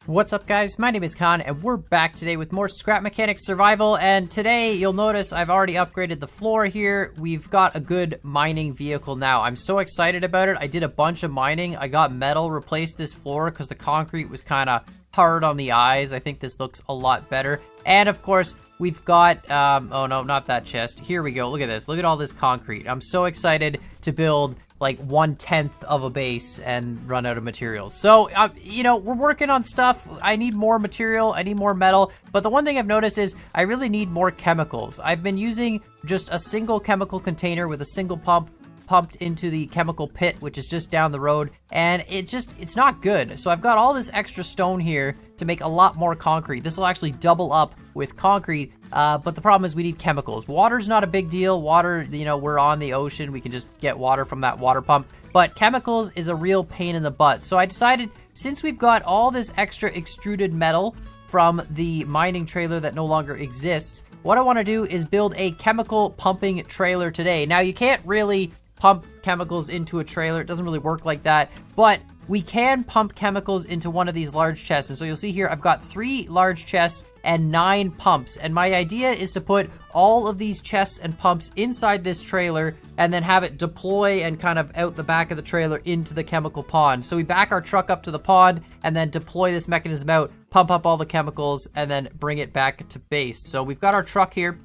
What's up, guys? My name is Khan, and we're back today with more Scrap Mechanics Survival. And today, you'll notice I've already upgraded the floor here. We've got a good mining vehicle now. I'm so excited about it. I did a bunch of mining. I got metal, replaced this floor because the concrete was kind of hard on the eyes. I think this looks a lot better. And of course, we've got, oh no, not that chest. Here we go. Look at this. Look at all this concrete. I'm so excited to build like 1/10 of a base and run out of materials. So, you know, we're working on stuff. I need more material. I need more metal. But the one thing I've noticed is I really need more chemicals. I've been using just a single chemical container with a single pump pumped into the chemical pit, which is just down the road, and it's not good. So I've got all this extra stone here to make a lot more concrete. This will actually double up with concrete, but the problem is we need chemicals. Water's not a big deal. Water, you know, we're on the ocean. We can just get water from that water pump, but chemicals is a real pain in the butt. So I decided, since we've got all this extra extruded metal from the mining trailer that no longer exists, what I want to do is build a chemical pumping trailer today. Now, you can't really pump chemicals into a trailer. It doesn't really work like that, but we can pump chemicals into one of these large chests. And so you'll see here, I've got 3 large chests and 9 pumps. And my idea is to put all of these chests and pumps inside this trailer and then have it deploy and kind of out the back of the trailer into the chemical pond. So we back our truck up to the pond and then deploy this mechanism out, pump up all the chemicals, and then bring it back to base. So we've got our truck here,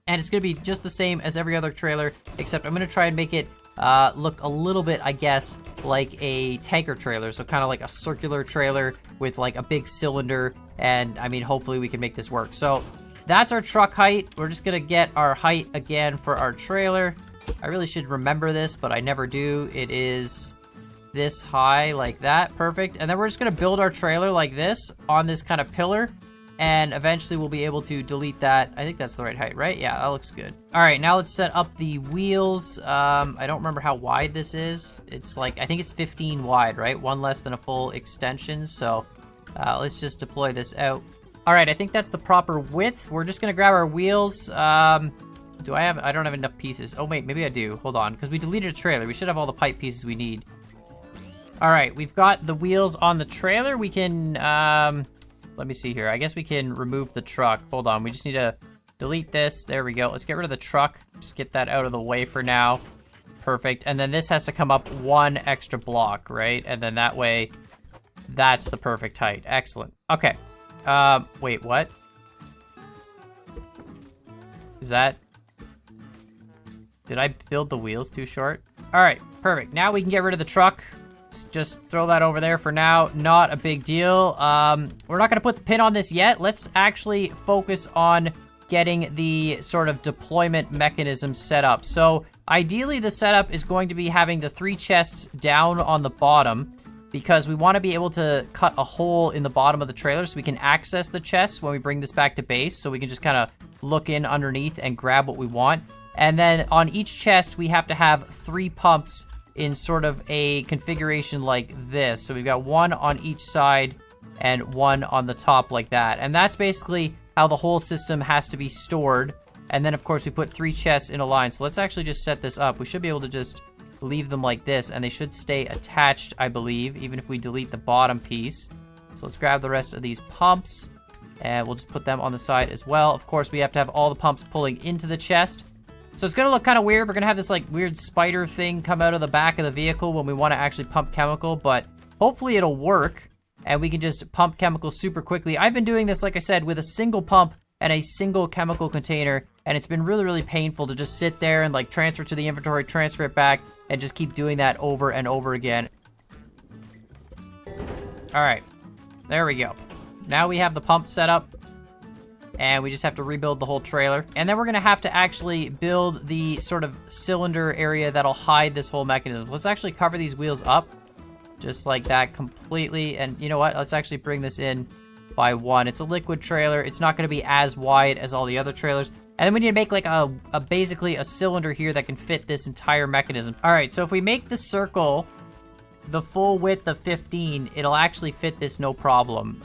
and it's going to be just the same as every other trailer, except I'm going to try and make it look a little bit, I guess, like a tanker trailer. So kind of like a circular trailer with like a big cylinder. And I mean, hopefully we can make this work. So that's our truck height. We're just going to get our height again for our trailer. I really should remember this, but I never do. It is this high, like that. Perfect. And then we're just going to build our trailer like this on this kind of pillar. And eventually we'll be able to delete that. I think that's the right height, right? Yeah, that looks good. All right, now let's set up the wheels. I don't remember how wide this is. It's like, I think it's 15 wide, right? One less than a full extension. So let's just deploy this out. All right, I think that's the proper width. We're just gonna grab our wheels. I don't have enough pieces. Oh wait, maybe I do. Hold on, because we deleted a trailer. We should have all the pipe pieces we need. All right, we've got the wheels on the trailer. We can, let me see here. I guess we can remove the truck. Hold on. We just need to delete this. There we go. Let's get rid of the truck. Just get that out of the way for now. Perfect. And then this has to come up 1 extra block, right? And then that way, that's the perfect height. Excellent. Okay. Wait, what? Is that... Did I build the wheels too short? All right. Perfect. Now we can get rid of the truck. Just throw that over there for now. Not a big deal. We're not going to put the pin on this yet. Let's actually focus on getting the sort of deployment mechanism set up. So ideally, the setup is going to be having the 3 chests down on the bottom, because we want to be able to cut a hole in the bottom of the trailer so we can access the chests when we bring this back to base. So we can just kind of look in underneath and grab what we want. And then on each chest, we have to have 3 pumps in sort of a configuration like this. So we've got 1 on each side and 1 on the top like that. And that's basically how the whole system has to be stored. And then of course we put 3 chests in a line. So let's actually just set this up. We should be able to just leave them like this, and they should stay attached, I believe, even if we delete the bottom piece. So let's grab the rest of these pumps and we'll just put them on the side as well. Of course, we have to have all the pumps pulling into the chest. So it's gonna look kind of weird. We're gonna have this like weird spider thing come out of the back of the vehicle when we want to actually pump chemical, but hopefully it'll work and we can just pump chemical super quickly. I've been doing this, like I said, with a single pump and a single chemical container, and it's been really, really painful to just sit there and like transfer to the inventory, transfer it back, and just keep doing that over and over again. All right, there we go. Now we have the pump set up, and we just have to rebuild the whole trailer. And then we're gonna have to actually build the sort of cylinder area that'll hide this whole mechanism. Let's actually cover these wheels up, just like that completely. And you know what? Let's actually bring this in by 1. It's a liquid trailer. It's not gonna be as wide as all the other trailers. And then we need to make like a basically a cylinder here that can fit this entire mechanism. All right, so if we make the circle the full width of 15, it'll actually fit this no problem.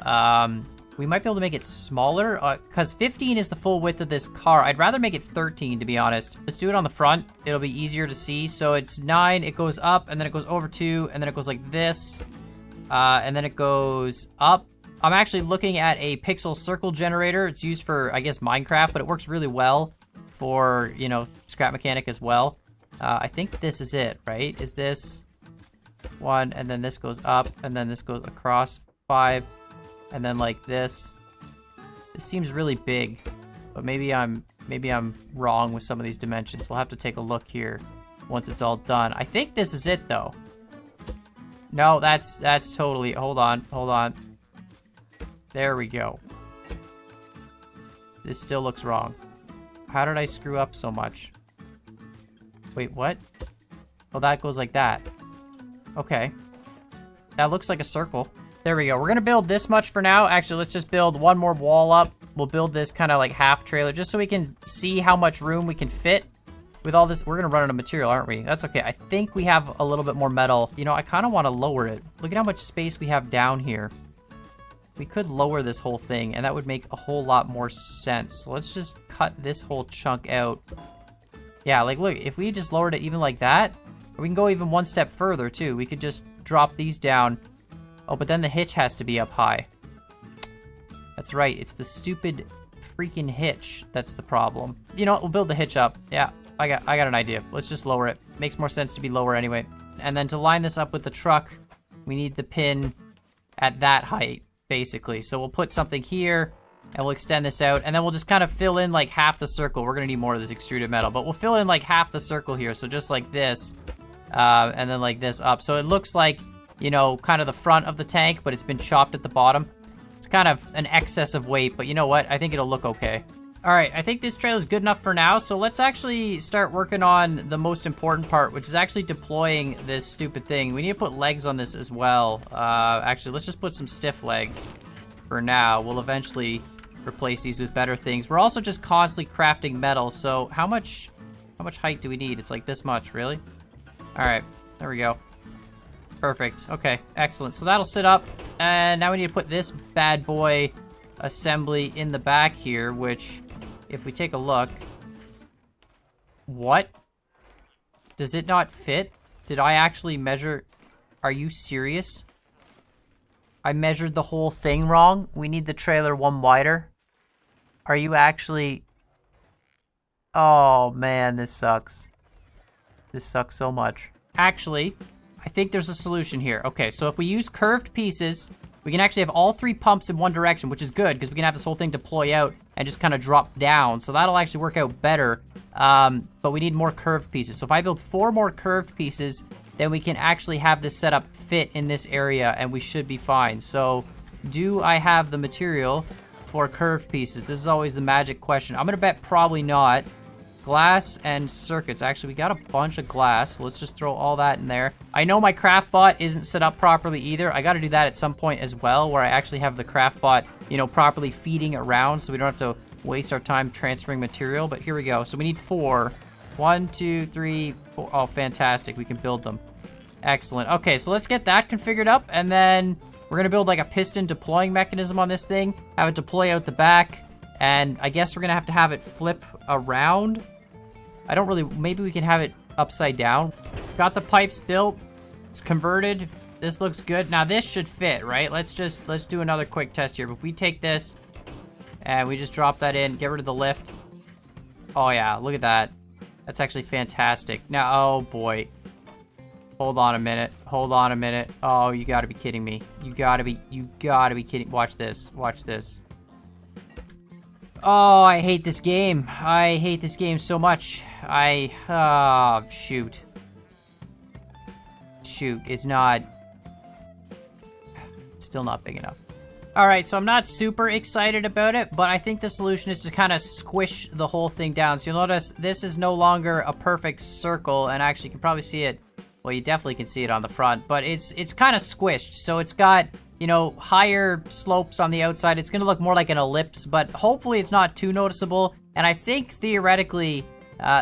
We might be able to make it smaller, because 15 is the full width of this car. I'd rather make it 13, to be honest. Let's do it on the front. It'll be easier to see. So it's 9, it goes up, and then it goes over 2, and then it goes like this. And then it goes up, I'm actually looking at a pixel circle generator. It's used for, I guess, Minecraft, but it works really well for, you know, scrap mechanic as well. I think this is it, right? Is this one, and then this goes up, and then this goes across 5, and then like this. This seems really big, but maybe I'm wrong with some of these dimensions. We'll have to take a look here once it's all done. I think this is it though. No, that's totally, hold on. There we go. This still looks wrong. How did I screw up so much? Wait, what? Oh, that goes like that. Okay. That looks like a circle. There we go. We're gonna build this much for now. Actually, let's just build one more wall up. We'll build this kind of like half trailer just so we can see how much room we can fit with all this. We're gonna run out of material, aren't we? That's okay. I think we have a little bit more metal. You know, I kind of want to lower it. Look at how much space we have down here. We could lower this whole thing, and that would make a whole lot more sense. So let's just cut this whole chunk out. Yeah, like, look, if we just lowered it even like that, or we can go even one step further, too. We could just drop these down. Oh, but then the hitch has to be up high. That's right. It's the stupid freaking hitch that's the problem. You know what? We'll build the hitch up. Yeah, I got an idea. Let's just lower it. Makes more sense to be lower anyway. And then to line this up with the truck, we need the pin at that height, basically. So we'll put something here, and we'll extend this out, and then we'll just kind of fill in like half the circle. We're gonna need more of this extruded metal, but we'll fill in like half the circle here. So just like this, and then like this up. So it looks like, you know, kind of the front of the tank, but it's been chopped at the bottom. It's kind of an excess of weight, but you know what? I think it'll look okay. All right, I think this trailer is good enough for now. So let's actually start working on the most important part, which is actually deploying this stupid thing. We need to put legs on this as well. Actually, let's just put some stiff legs for now. We'll eventually replace these with better things. We're also just constantly crafting metal. So how much height do we need? It's like this much, really? All right, there we go. Perfect. Okay, excellent. So that'll sit up, and now we need to put this bad boy assembly in the back here, which, if we take a look, what? Does it not fit? Did I actually measure? Are you serious? I measured the whole thing wrong. We need the trailer one wider. Are you actually? Oh man, this sucks. This sucks so much. Actually, I think there's a solution here. Okay, so if we use curved pieces, we can actually have all 3 pumps in one direction, which is good because we can have this whole thing deploy out and just kind of drop down. So that'll actually work out better, but we need more curved pieces. So if I build 4 more curved pieces, then we can actually have this setup fit in this area, and we should be fine. So do I have the material for curved pieces? This is always the magic question. I'm gonna bet probably not. Glass and circuits. Actually, we got a bunch of glass. So let's just throw all that in there. I know my craft bot isn't set up properly either. I got to do that at some point as well, where I actually have the craft bot, you know, properly feeding around, so we don't have to waste our time transferring material. But here we go. So we need 4. 1, 2, 3, 4. Oh, fantastic. We can build them. Excellent. Okay, so let's get that configured up, and then we're gonna build like a piston deploying mechanism on this thing, have it deploy out the back, and I guess we're gonna have it flip around. I don't really, maybe we can have it upside down. Got the pipes built. It's converted. This looks good. Now this should fit, right? Let's do another quick test here. If we take this and we just drop that in, get rid of the lift. Oh yeah, look at that. That's actually fantastic. Now, oh boy. Hold on a minute. Hold on a minute. Oh, you gotta be kidding me. You gotta be kidding. Watch this. Watch this. Oh, I hate this game. I hate this game so much. Shoot. Shoot, it's not... Still not big enough. Alright, so I'm not super excited about it, but I think the solution is to kind of squish the whole thing down. So you'll notice this is no longer a perfect circle, and actually you can probably see it. Well, you definitely can see it on the front, but it's kind of squished. So it's got, you know, higher slopes on the outside. It's gonna look more like an ellipse, but hopefully it's not too noticeable. And I think theoretically,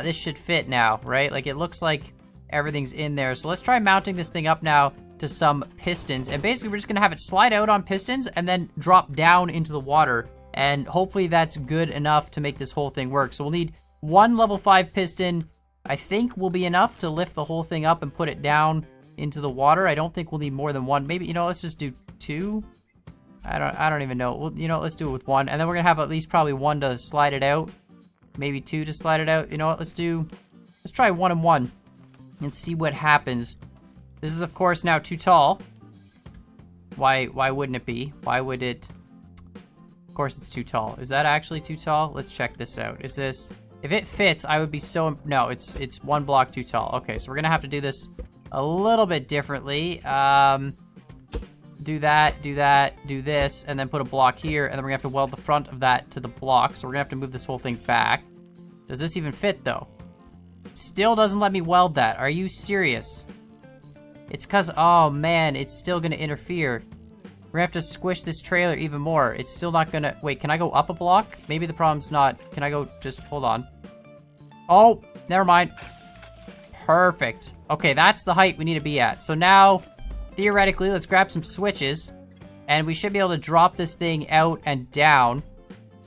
this should fit now, right? Like it looks like everything's in there. So let's try mounting this thing up now to some pistons. And basically we're just gonna have it slide out on pistons and then drop down into the water. And hopefully that's good enough to make this whole thing work. So we'll need 1 level 5 piston, I think will be enough to lift the whole thing up and put it down into the water. I don't think we'll need more than 1. Maybe, you know, let's just do 2. I don't even know. Well, you know, let's do it with one. And then we're gonna have at least probably one to slide it out. Maybe two to slide it out. You know what, let's try 1 and 1 and see what happens. This is of course now too tall. Why wouldn't it be? Why would it? Of course it's too tall. Is that actually too tall? Let's check this out. Is this, if it fits, I would be so, no, it's 1 block too tall. Okay, so we're gonna have to do this a little bit differently. Do that, do this, and then put a block here, and then we're gonna have to weld the front of that to the block, so we're gonna have to move this whole thing back. Does this even fit, though? Still doesn't let me weld that. Are you serious? It's cause, oh man, it's still gonna interfere. We're gonna have to squish this trailer even more. It's still not gonna, wait, can I go up a block? Maybe the problem's not, can I go, just, hold on. Oh, never mind. Perfect. Okay, that's the height we need to be at. So now, theoretically, let's grab some switches, and we should be able to drop this thing out and down,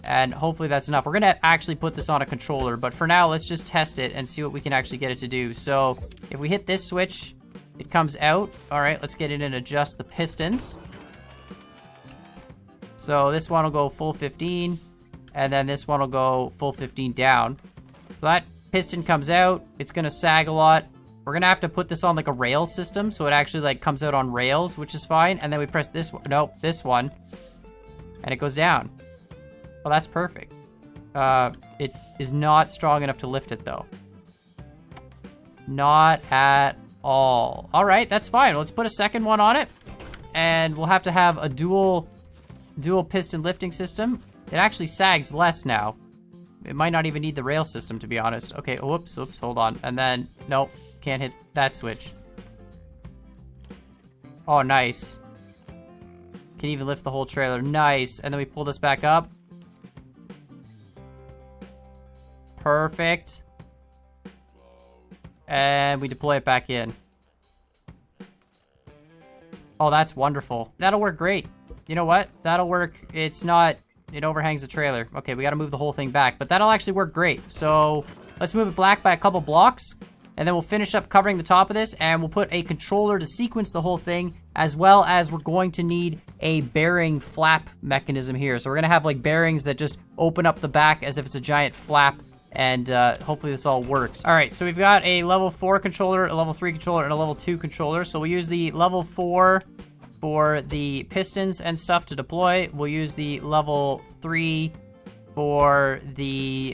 and hopefully that's enough. We're gonna actually put this on a controller, but for now, let's just test it and see what we can actually get it to do. So, if we hit this switch, it comes out. All right, let's get in and adjust the pistons. So this one will go full 15, and then this one will go full 15 down. So that piston comes out, it's gonna sag a lot. We're gonna have to put this on like a rail system, so it actually like comes out on rails, which is fine. And then we press this one, no, this one, and it goes down. Well, that's perfect. It is not strong enough to lift it though. Not at all. All right, that's fine. Let's put a second one on it, and we'll have to have a dual piston lifting system. It actually sags less now. It might not even need the rail system, to be honest. Okay, whoops, hold on. And then, nope, can't hit that switch. Oh, nice. Can even lift the whole trailer, nice. And then we pull this back up. Perfect. And we deploy it back in. Oh, that's wonderful. That'll work great. You know what? That'll work. It's not, it overhangs the trailer. Okay, we gotta move the whole thing back, but that'll actually work great. So let's move it back by a couple blocks, and then we'll finish up covering the top of this, and we'll put a controller to sequence the whole thing, as well as we're going to need a bearing flap mechanism here. So we're gonna have like bearings that just open up the back as if it's a giant flap, and hopefully this all works. All right, so we've got a level 4 controller, a level 3 controller, and a level 2 controller. So we'll use the level 4 for the pistons and stuff to deploy. We'll use the level 3 for the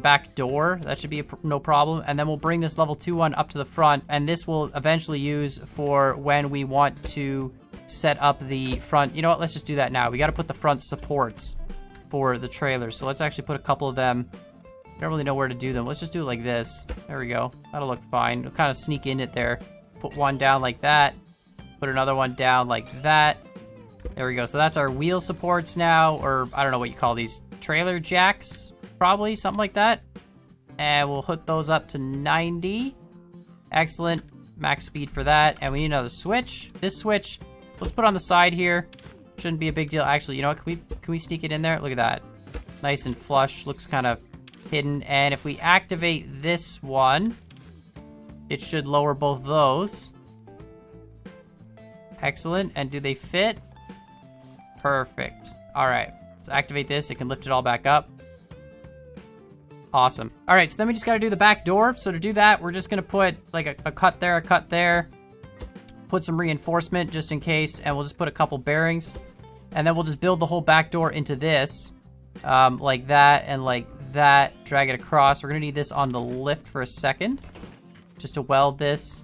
back door. That should be no problem. And then we'll bring this level 2 one up to the front, and this will eventually use for when we want to set up the front. You know what? Let's just do that now. We got to put the front supports for the trailer. So let's actually put a couple of them. I don't really know where to do them. Let's just do it like this. There we go. That'll look fine. We'll kind of sneak in it there. Put one down like that. Put another one down like that. There we go. So that's our wheel supports now, or I don't know what you call these. Trailer jacks, probably, something like that. And we'll hook those up to 90. Excellent. Max speed for that. And we need another switch. This switch, let's put on the side here. Shouldn't be a big deal. Actually, you know what? Can we sneak it in there? Look at that. Nice and flush. Looks kind of hidden. And if we activate this one, it should lower both those. Excellent. And do they fit? Perfect. All right. Let's activate this. It can lift it all back up. Awesome. All right. So then we just got to do the back door. So to do that, we're just going to put like a cut there, a cut there. Put some reinforcement just in case. And we'll just put a couple bearings. And then we'll just build the whole back door into this. Like that and like that. Drag it across. We're going to need this on the lift for a second. Just to weld this.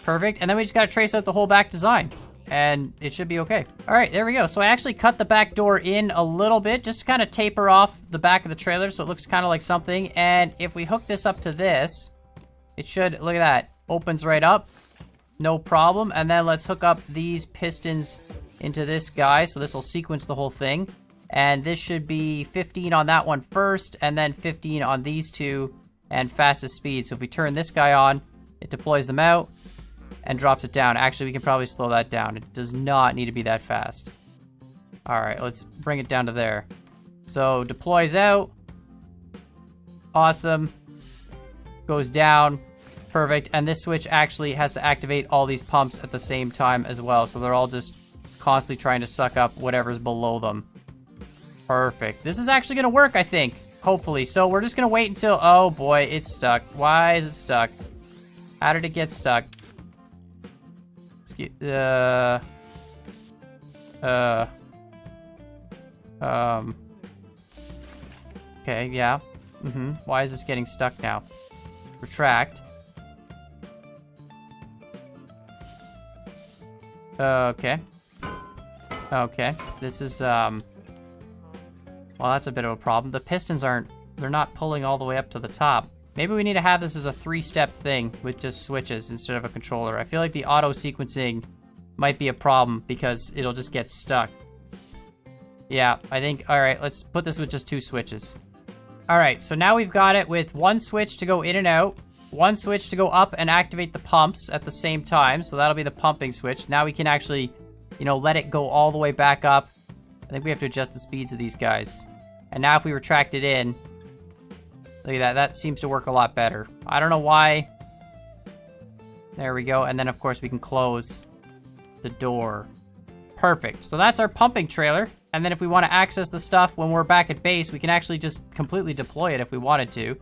Perfect. And then we just got to trace out the whole back design, and it should be okay. All right, there we go. So I actually cut the back door in a little bit just to kind of taper off the back of the trailer so it looks kind of like something. And if we hook this up to this, it should, look at that, opens right up. No problem. And then let's hook up these pistons into this guy. So this will sequence the whole thing. And this should be 15 on that one first, and then 15 on these two, and fastest speed. So if we turn this guy on, it deploys them out and drops it down. Actually, we can probably slow that down. It does not need to be that fast. All right, let's bring it down to there. So deploys out. Awesome. Goes down. Perfect. And this switch actually has to activate all these pumps at the same time as well. So they're all just constantly trying to suck up whatever's below them. Perfect. This is actually going to work, I think. Hopefully. So we're just going to wait until... Oh, boy. It's stuck. Why is it stuck? How did it get stuck? Excuse... Okay, yeah. Why is this getting stuck now? Retract. Okay. Okay. This is, well, that's a bit of a problem. The pistons they're not pulling all the way up to the top. Maybe we need to have this as a 3-step thing with just switches instead of a controller. I feel like the auto sequencing might be a problem because it'll just get stuck. Yeah, I think, all right, let's put this with just 2 switches. All right, so now we've got it with 1 switch to go in and out, 1 switch to go up and activate the pumps at the same time. So that'll be the pumping switch. Now we can actually, you know, let it go all the way back up. I think we have to adjust the speeds of these guys. And now if we retract it in, look at that. That seems to work a lot better. I don't know why. There we go. And then, of course, we can close the door. Perfect. So that's our pumping trailer. And then if we want to access the stuff when we're back at base, we can actually just completely deploy it if we wanted to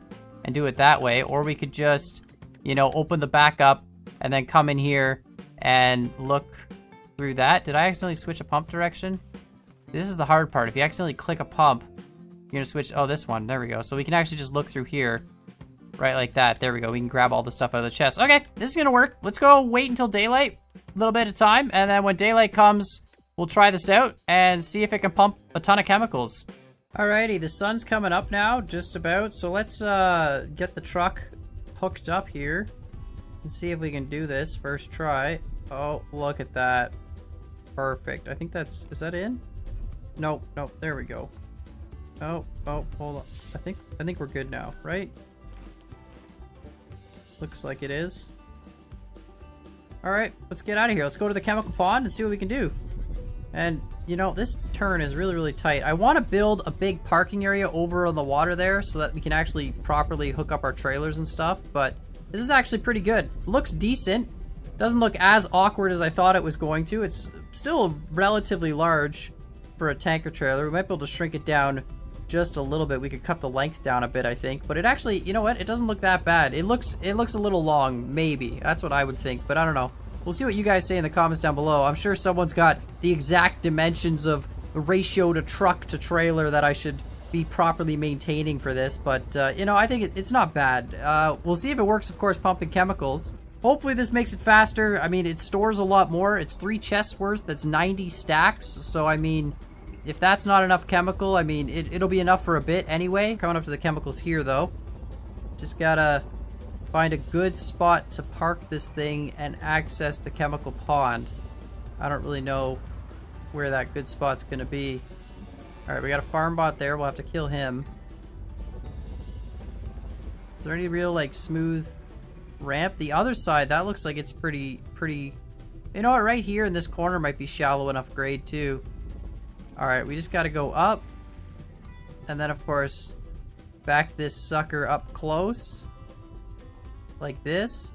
and do it that way. Or we could just, you know, open the back up and then come in here and look through that. Did I accidentally switch a pump direction? This is the hard part. If you accidentally click a pump, you're going to switch. Oh, this one. There we go. So we can actually just look through here. Right like that. There we go. We can grab all the stuff out of the chest. Okay, this is going to work. Let's go wait until daylight. A little bit of time. And then when daylight comes, we'll try this out and see if it can pump a ton of chemicals. Alrighty, the sun's coming up now, just about. So let's get the truck hooked up here and see if we can do this. First try. Oh, look at that. Perfect. I think that's... Is that in? Nope, nope. There we go. Oh, hold on. I think we're good now, right? Looks like it is. Alright, let's get out of here. Let's go to the chemical pond and see what we can do. And, you know, this turn is really, really tight. I want to build a big parking area over on the water there so that we can actually properly hook up our trailers and stuff. But this is actually pretty good. Looks decent. Doesn't look as awkward as I thought it was going to. It's still relatively large for a tanker trailer. We might be able to shrink it down just a little bit. We could cut the length down a bit, I think. But it actually, you know what? It doesn't look that bad. It looks a little long, maybe. That's what I would think, but I don't know. We'll see what you guys say in the comments down below. I'm sure someone's got the exact dimensions of the ratio to truck to trailer that I should be properly maintaining for this. But, you know, I think it's not bad. We'll see if it works, of course, pumping chemicals. Hopefully this makes it faster. I mean, it stores a lot more. It's 3 chests worth. That's 90 stacks. So, I mean, if that's not enough chemical, I mean, it'll be enough for a bit anyway. Coming up to the chemicals here, though. Just gotta find a good spot to park this thing and access the chemical pond. I don't really know where that good spot's gonna be. Alright, we got a farm bot there. We'll have to kill him. Is there any real, like, smooth ramp? The other side, that looks like it's pretty... You know what? Right here in this corner might be shallow enough grade, too. Alright, we just gotta go up. And then, of course, back this sucker up close. Like this.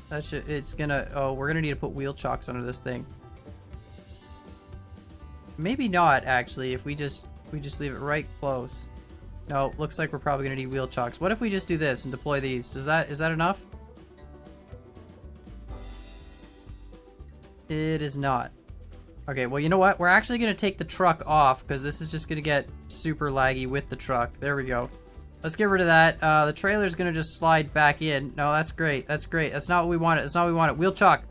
That should, it's gonna, oh, we're gonna need to put wheel chocks under this thing. Maybe not, actually, if we just leave it right close. No, looks like we're probably gonna need wheel chocks. What if we just do this and deploy these? Is that enough? It is not. Okay, well, you know what? We're actually gonna take the truck off because this is just gonna get super laggy with the truck. There we go. Let's get rid of that. The trailer's gonna just slide back in. No, that's great. That's great. That's not what we wanted. That's not what we wanted. Wheel chock.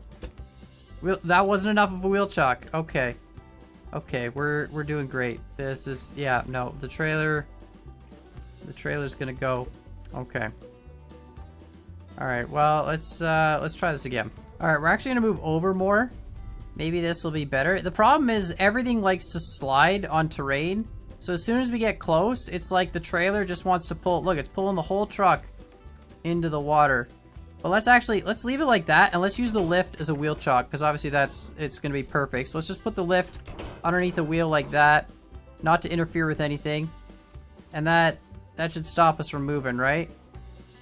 That wasn't enough of a wheel chock. Okay. Okay, we're doing great. This is, yeah, no, the trailer's gonna go. Okay. All right, well, let's try this again. All right, we're actually gonna move over more. Maybe this will be better. The problem is everything likes to slide on terrain. So as soon as we get close, it's like the trailer just wants to pull. Look, it's pulling the whole truck into the water. But let's leave it like that, and let's use the lift as a wheel chock, because obviously it's going to be perfect. So let's just put the lift underneath the wheel like that, not to interfere with anything. And that should stop us from moving, right?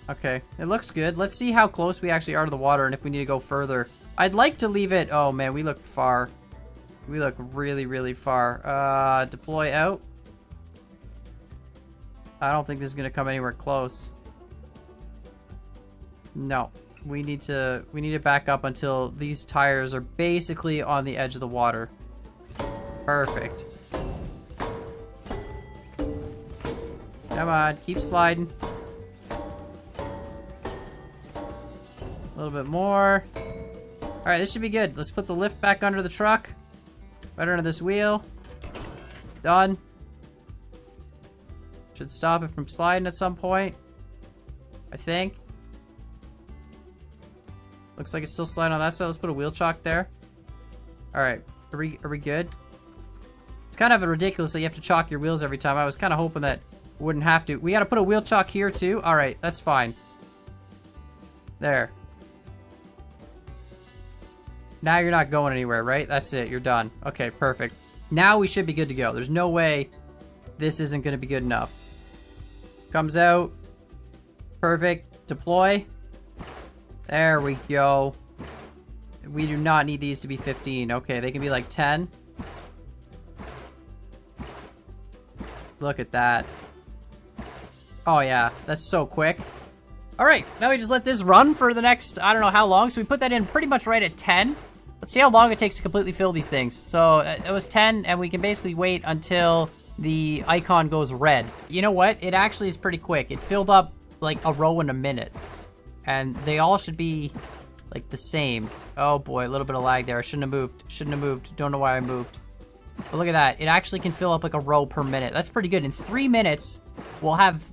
Okay, it looks good. Let's see how close we actually are to the water and if we need to go further. I'd like to leave it... Oh, man, we look far. We look really, really far. Deploy out. I don't think this is gonna come anywhere close. No. We need to back up until these tires are basically on the edge of the water. Perfect. Come on, keep sliding. A little bit more. All right, this should be good. Let's put the lift back under the truck. Right under this wheel. Done. Should stop it from sliding at some point, I think. Looks like it's still sliding on that side. Let's put a wheel chock there. All right, are we good? It's kind of ridiculous that you have to chock your wheels every time. I was kind of hoping that wouldn't have to. We got to put a wheel chock here too. All right, that's fine. There. Now you're not going anywhere, right? That's it. You're done. Okay, perfect. Now we should be good to go. There's no way this isn't going to be good enough. Comes out. Perfect. Deploy. There we go. We do not need these to be 15. Okay, they can be like 10. Look at that. Oh yeah, that's so quick. All right, now we just let this run for the next, I don't know how long. So we put that in pretty much right at 10. Let's see how long it takes to completely fill these things. So it was 10, and we can basically wait until the icon goes red. You know what? It actually is pretty quick. It filled up like a row in a minute. And they all should be like the same. Oh boy, a little bit of lag there. I shouldn't have moved. Shouldn't have moved. Don't know why I moved. But look at that. It actually can fill up like a row per minute. That's pretty good. In 3 minutes, we'll have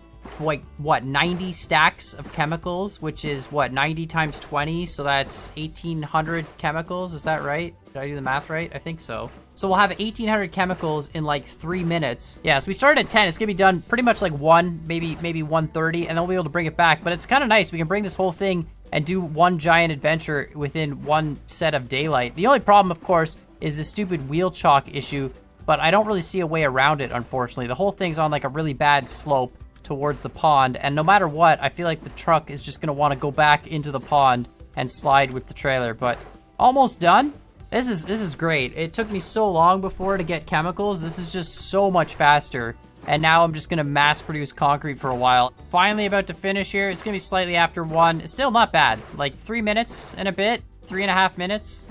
like, what, 90 stacks of chemicals, which is what, 90 times 20? So that's 1,800 chemicals. Is that right? Did I do the math right? I think so. So we'll have 1,800 chemicals in like 3 minutes. Yeah, so we started at 10. It's gonna be done pretty much like 1, maybe 1:30, and then we'll be able to bring it back. But it's kind of nice. We can bring this whole thing and do one giant adventure within one set of daylight. The only problem, of course, is the stupid wheel chalk issue, but I don't really see a way around it, unfortunately. The whole thing's on like a really bad slope towards the pond, and no matter what, I feel like the truck is just gonna want to go back into the pond and slide with the trailer. But almost done. This is great. It took me so long before to get chemicals. This is just so much faster. And now I'm just gonna mass produce concrete for a while. Finally about to finish here. It's gonna be slightly after 1. It's still not bad. Like 3 minutes and a bit, 3.5 minutes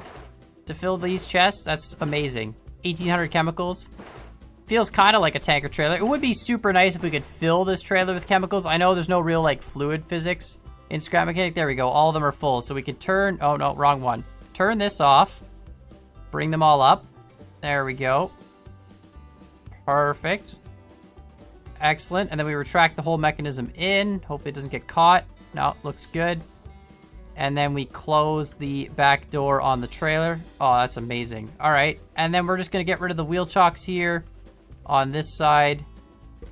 to fill these chests. That's amazing. 1,800 chemicals. Feels kind of like a tanker trailer. It would be super nice if we could fill this trailer with chemicals. I know there's no real like fluid physics in Scrap Mechanic. There we go. All of them are full. So we could turn, oh no, wrong one. Turn this off. Bring them all up. There we go. Perfect. Excellent. And then we retract the whole mechanism in. Hopefully it doesn't get caught. No, looks good. And then we close the back door on the trailer. Oh, that's amazing. All right. And then we're just going to get rid of the wheel chocks here on this side,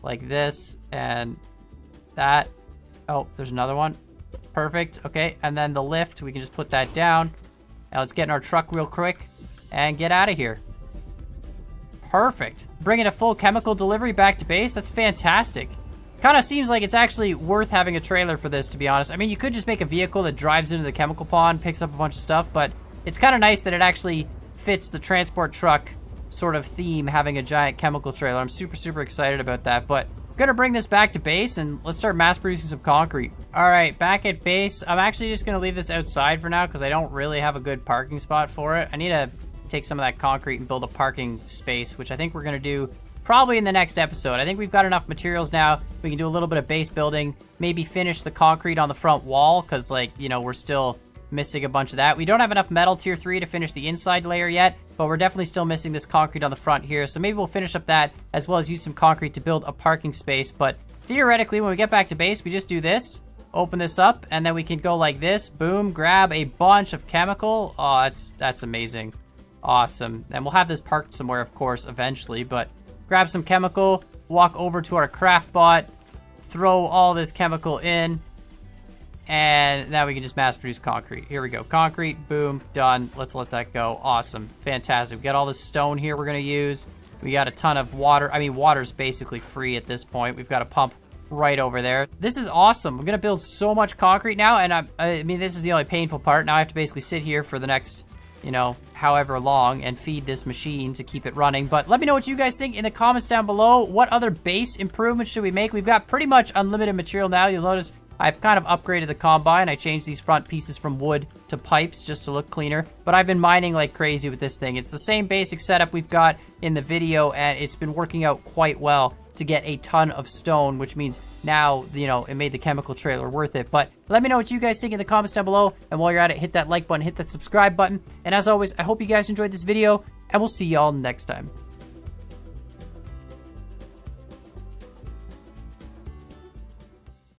like this and that. Oh, there's another one. Perfect. Okay. And then the lift, we can just put that down. Now let's get in our truck real quick and get out of here. Perfect. Bringing a full chemical delivery back to base. That's fantastic. Kind of seems like it's actually worth having a trailer for this, to be honest. I mean, you could just make a vehicle that drives into the chemical pond, picks up a bunch of stuff, but it's kind of nice that it actually fits the transport truck sort of theme, having a giant chemical trailer. I'm super, super excited about that, but I'm gonna bring this back to base and let's start mass producing some concrete. All right, back at base. I'm actually just gonna leave this outside for now because I don't really have a good parking spot for it. I need to take some of that concrete and build a parking space, which I think we're gonna do probably in the next episode. I think we've got enough materials now. We can do a little bit of base building, maybe finish the concrete on the front wall because, like, you know, we're still missing a bunch of that. We don't have enough metal tier 3 to finish the inside layer yet, but we're definitely still missing this concrete on the front here. So maybe we'll finish up that as well as use some concrete to build a parking space. But theoretically, when we get back to base, we just do this, open this up, and then we can go like this, boom, grab a bunch of chemical. Oh, that's amazing. Awesome. And we'll have this parked somewhere, of course, eventually, but grab some chemical, walk over to our craft bot, throw all this chemical in, and now we can just mass produce concrete. Here we go. Concrete, boom, done. Let's let that go. Awesome. Fantastic. We got all this stone here we're going to use. We got a ton of water. I mean, water's basically free at this point. We've got a pump right over there. This is awesome. I'm going to build so much concrete now, and I mean, this is the only painful part. Now I have to basically sit here for the next you know, however long and feed this machine to keep it running. But let me know what you guys think in the comments down below. What other base improvements should we make? We've got pretty much unlimited material now. You'll notice I've kind of upgraded the combine. I changed these front pieces from wood to pipes just to look cleaner. But I've been mining like crazy with this thing. It's the same basic setup we've got in the video, and it's been working out quite well to get a ton of stone, which means now, you know, it made the chemical trailer worth it. But let me know what you guys think in the comments down below. And while you're at it, hit that like button, hit that subscribe button. And as always, I hope you guys enjoyed this video, and we'll see y'all next time.